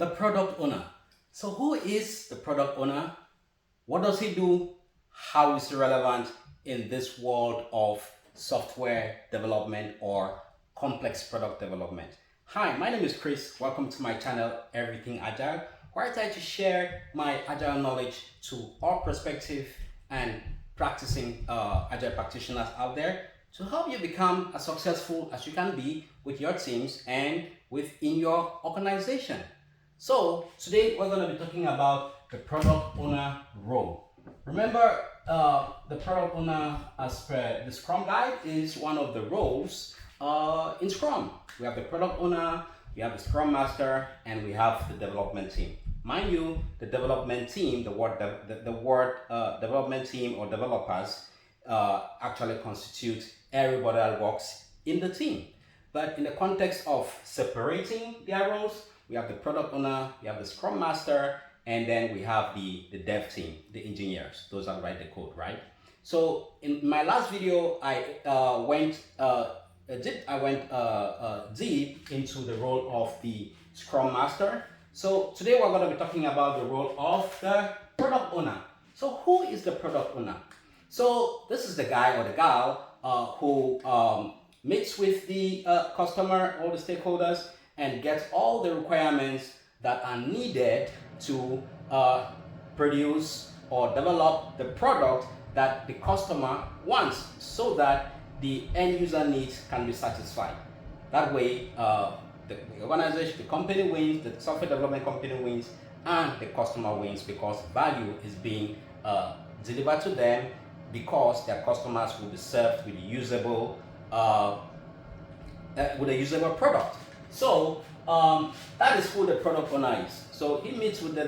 The product owner. So who is the product owner? What does he do? How is he relevant in this world of software development or complex product development? Hi, my name is Chris. Welcome to my channel, Everything Agile, where I try to share my agile knowledge to all prospective and practicing agile practitioners out there to help you become as successful as you can be with your teams and within your organization. So today we're going to be talking about the product owner role. Remember, the product owner, as per the Scrum Guide, is one of the roles in Scrum. We have the product owner, we have the Scrum Master, and we have the development team. Mind you, the development team, the word development team or developers actually constitute everybody that works in the team. But in the context of separating their roles, we have the product owner, we have the Scrum Master, and then we have the dev team, the engineers, those that write the code, right? So in my last video, I went deep into the role of the Scrum Master. So today we're going to be talking about the role of the product owner. So who is the product owner? So this is the guy or the gal who meets with the customer, all the stakeholders, and gets all the requirements that are needed to produce or develop the product that the customer wants so that the end user needs can be satisfied. That way, the organization, the company wins, the software development company wins, and the customer wins because value is being delivered to them because their customers will be served with a usable product. So that is who the product owner is. So he meets with the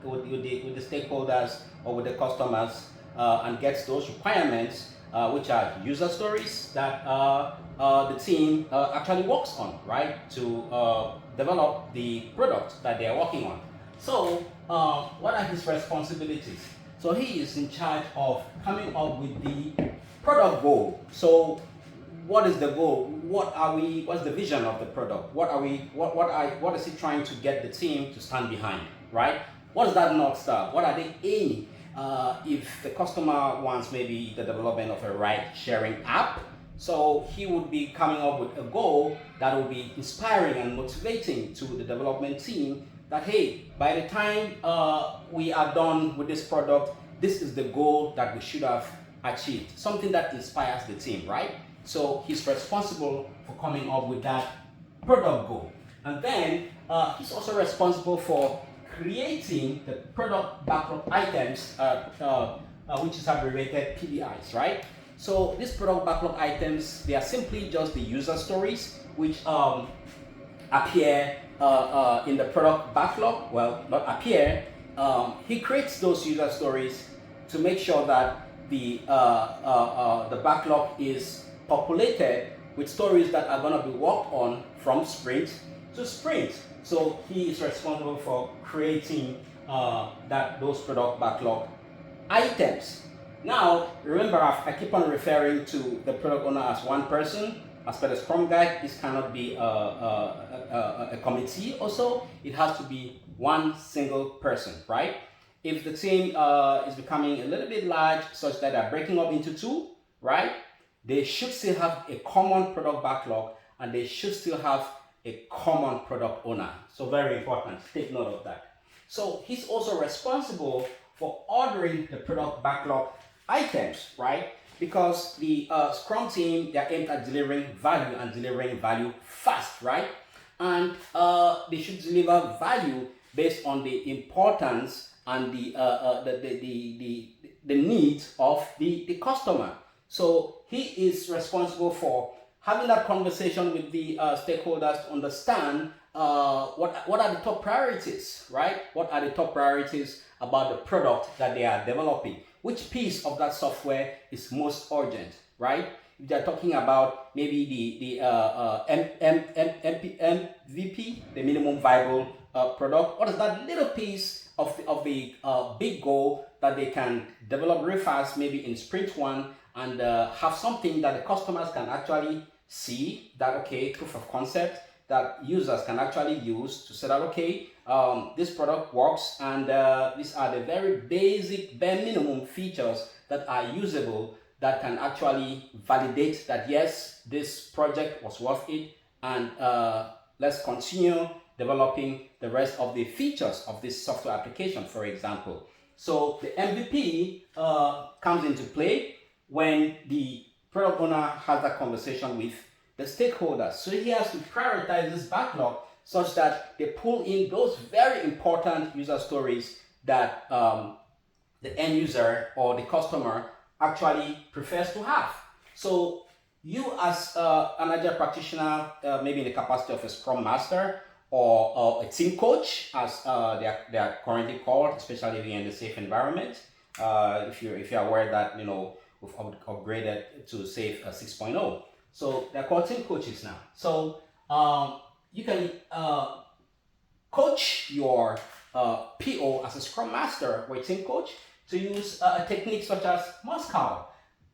with the stakeholders or with the customers and gets those requirements, which are user stories that the team actually works on, right, to develop the product that they are working on. So what are his responsibilities? So he is in charge of coming up with the product goal. So what is the goal? What's the vision of the product? What is he trying to get the team to stand behind, right? What is that North Star? What are they aiming? If the customer wants maybe the development of a ride sharing app, so he would be coming up with a goal that will be inspiring and motivating to the development team that, hey, by the time we are done with this product, this is the goal that we should have achieved. Something that inspires the team, right? So he's responsible for coming up with that product goal. And then he's also responsible for creating the product backlog items, which is abbreviated PBIs, right? So these product backlog items, they are simply just the user stories which appear in the product backlog. Well, not appear. He creates those user stories to make sure that the backlog is populated with stories that are going to be worked on from sprint to sprint. So he is responsible for creating those product backlog items. Now, remember, I keep on referring to the product owner as one person. As per the Scrum Guide, this cannot be a committee also. It has to be one single person, right? If the team is becoming a little bit large, such that they're breaking up into two, right? They should still have a common product backlog and they should still have a common product owner. So very important, take note of that. So he's also responsible for ordering the product backlog items, right? Because the Scrum team, they're aimed at delivering value fast, right? And they should deliver value based on the importance and the needs of the customer. So he is responsible for having that conversation with the stakeholders to understand what are the top priorities, right? What are the top priorities about the product that they are developing? Which piece of that software is most urgent, right? If they're talking about maybe the MVP, the minimum viable product, what is that little piece of the big goal that they can develop really fast, maybe in sprint one, and have something that the customers can actually see that, okay, proof of concept, that users can actually use to say that, okay, this product works, and these are the very basic bare minimum features that are usable, that can actually validate that yes, this project was worth it, and let's continue developing the rest of the features of this software application, for example. So the MVP comes into play when the product owner has that conversation with the stakeholders. So he has to prioritize this backlog such that they pull in those very important user stories that the end user or the customer actually prefers to have. So you as an agile practitioner, maybe in the capacity of a scrum master or a team coach, as they are currently called, especially if you're in the safe environment. If you're aware that, you know, we've upgraded to SAFe 6.0. So they're called team coaches now. So you can coach your PO as a scrum master or a team coach to use a technique such as Moscow.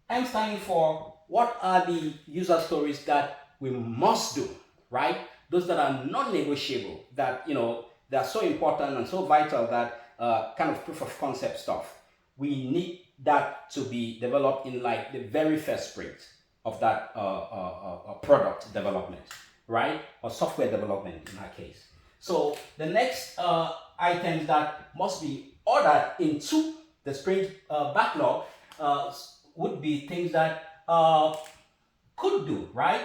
M standing for what are the user stories that we must do, right? Those that are non-negotiable, that, you know, they're so important and so vital that kind of proof of concept stuff, we need that to be developed in like the very first sprint of that product development, right? Or software development in that case. So the next items that must be ordered into the sprint backlog would be things that could do, right?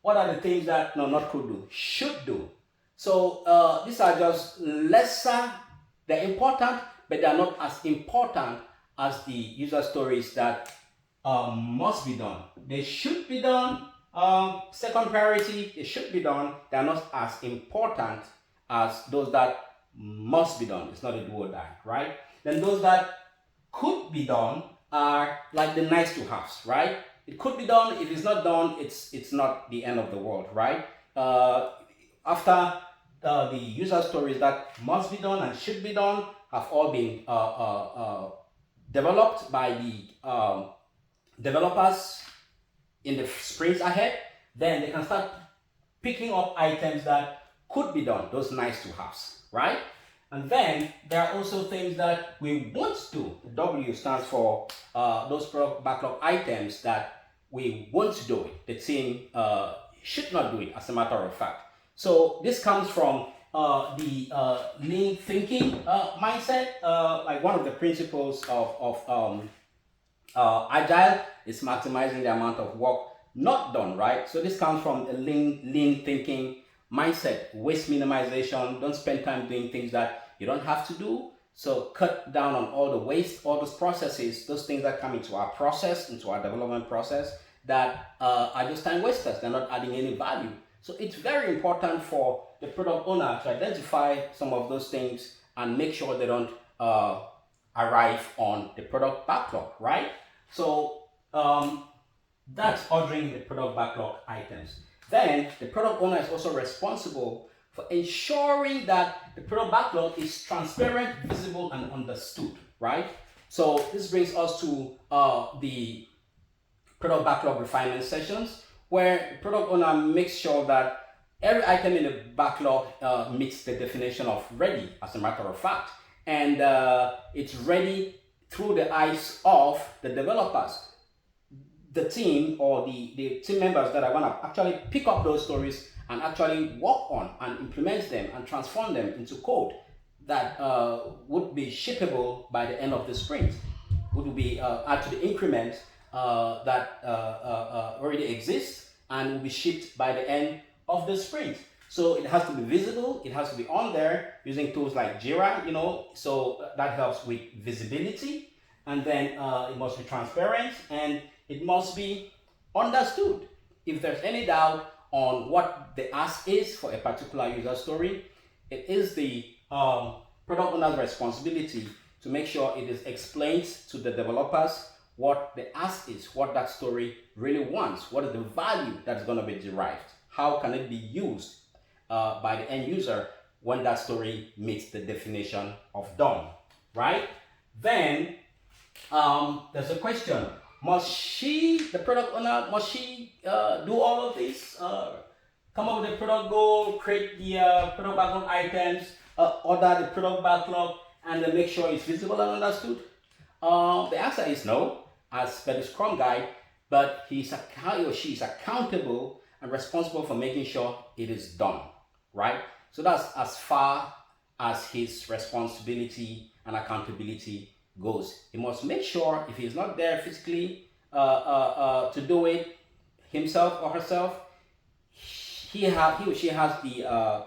What are the things that, no, not could do, should do? So these are just lesser, they're important, but they're not as important as the user stories that must be done. They should be done, second priority, they should be done. They're not as important as those that must be done. It's not a do or die, right? Then those that could be done are like the nice to haves, right? It could be done. If it's not done, it's not the end of the world, right? After the user stories that must be done and should be done have all been developed by the developers in the sprints ahead, then they can start picking up items that could be done, those nice to haves, right? And then there are also things that we won't do. The W stands for those product backlog items that we won't do it. The team should not do it, as a matter of fact. So this comes from the lean thinking mindset. Like one of the principles of agile is maximizing the amount of work not done, right? So this comes from a lean thinking mindset, waste minimization. Don't spend time doing things that you don't have to do. So cut down on all the waste, all those processes, those things that come into our process, into our development process, that are just time wasters. They're not adding any value. So it's very important for the product owner to identify some of those things and make sure they don't arrive on the product backlog, right? So that's ordering the product backlog items. Then the product owner is also responsible for ensuring that the product backlog is transparent, visible, and understood, right? So this brings us to the product backlog refinement sessions, where the product owner makes sure that every item in the backlog meets the definition of ready, as a matter of fact, and it's ready through the eyes of the developers, the team, or the team members that are going to actually pick up those stories and actually work on and implement them and transform them into code that would be shippable by the end of the sprint, would be add to the increment that already exists and will be shipped by the end of the sprint. So it has to be visible, it has to be on there using tools like Jira, you know, so that helps with visibility. And then it must be transparent and it must be understood. If there's any doubt on what the ask is for a particular user story, it is the product owner's responsibility to make sure it is explained to the developers what the ask is, what that story really wants, what is the value that's going to be derived, how can it be used by the end user when that story meets the definition of done, right? Then there's a question. Must she, the product owner, must she do all of this? come up with a product goal, create the product backlog items, order the product backlog, and then make sure it's visible and understood? The answer is no, as per the Scrum Guide, but he or she is accountable and responsible for making sure it is done, right? So that's as far as his responsibility and accountability goes. He must make sure if he's not there physically to do it himself or herself, he or she has the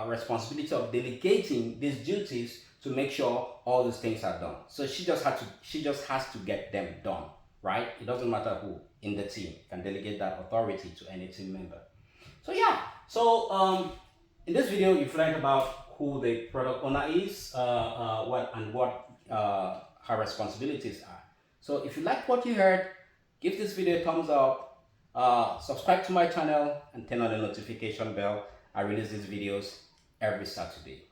responsibility of delegating these duties to make sure all these things are done. So she just has to get them done, right? It doesn't matter who in the team can delegate that authority to any team member. So yeah, so in this video you've learned about who the product owner is, what her responsibilities are. So if you like what you heard, give this video a thumbs up, subscribe to my channel, and turn on the notification bell. I release these videos every Saturday.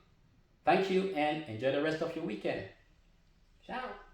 Thank you and enjoy the rest of your weekend. Ciao.